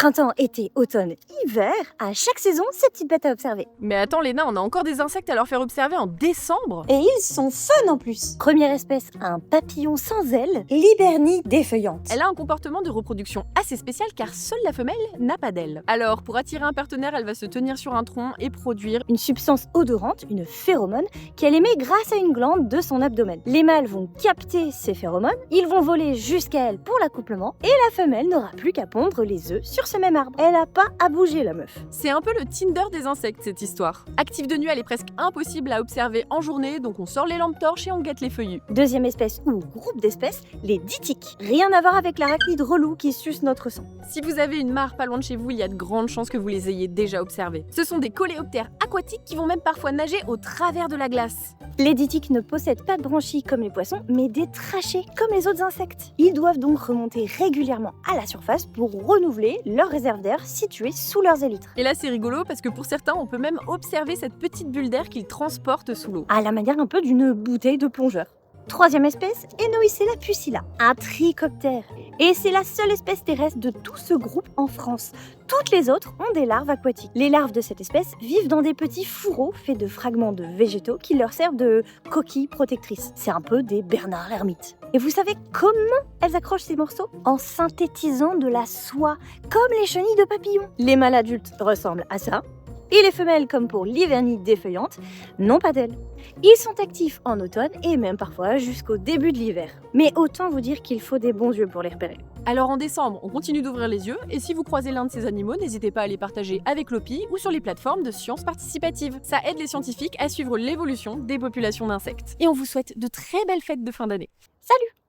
Printemps, été, automne, hiver, à chaque saison, ces petites bêtes à observer. Mais attends Léna, on a encore des insectes à leur faire observer en décembre? Et ils sont fun en plus. Première espèce, un papillon sans ailes, Libernie défeuillante. Elle a un comportement de reproduction assez spécial car seule la femelle n'a pas d'ailes. Alors pour attirer un partenaire, elle va se tenir sur un tronc et produire Une substance odorante, une phéromone, qu'elle émet grâce à une glande de son abdomen. Les mâles vont capter ces phéromones, ils vont voler jusqu'à elle pour l'accouplement, et la femelle n'aura plus qu'à pondre les œufs sur ce même arbre. Elle n'a pas à bouger la meuf. C'est un peu le Tinder des insectes cette histoire. Active de nuit, elle est presque impossible à observer en journée, donc on sort les lampes torches et on guette les feuillus. Deuxième espèce ou groupe d'espèces, les ditiques. Rien à voir avec l'arachnide relou qui suce notre sang. Si vous avez une mare pas loin de chez vous, il y a de grandes chances que vous les ayez déjà observés. Ce sont des coléoptères aquatiques qui vont même parfois nager au travers de la glace. Les ditiques ne possèdent pas de branchies comme les poissons, mais des trachées comme les autres insectes. Ils doivent donc remonter régulièrement à la surface pour renouveler leur réserve d'air située sous leurs élytres. Et là c'est rigolo parce que pour certains, on peut même observer cette petite bulle d'air qu'ils transportent sous l'eau. À la manière un peu d'une bouteille de plongeur. Troisième espèce, Enoicella pusilla, un trichoptère. Et c'est la seule espèce terrestre de tout ce groupe en France. Toutes les autres ont des larves aquatiques. Les larves de cette espèce vivent dans des petits fourreaux faits de fragments de végétaux qui leur servent de coquilles protectrices. C'est un peu des Bernard l'ermite. Et vous savez comment elles accrochent ces morceaux? En synthétisant de la soie, comme les chenilles de papillons. Les mâles adultes ressemblent à ça. Et les femelles, comme pour l'Hivernie défeuillante, n'ont pas d'ailes. Ils sont actifs en automne et même parfois jusqu'au début de l'hiver. Mais autant vous dire qu'il faut des bons yeux pour les repérer. Alors en décembre, on continue d'ouvrir les yeux et si vous croisez l'un de ces animaux, n'hésitez pas à les partager avec l'OPI ou sur les plateformes de sciences participatives. Ça aide les scientifiques à suivre l'évolution des populations d'insectes. Et on vous souhaite de très belles fêtes de fin d'année. Salut!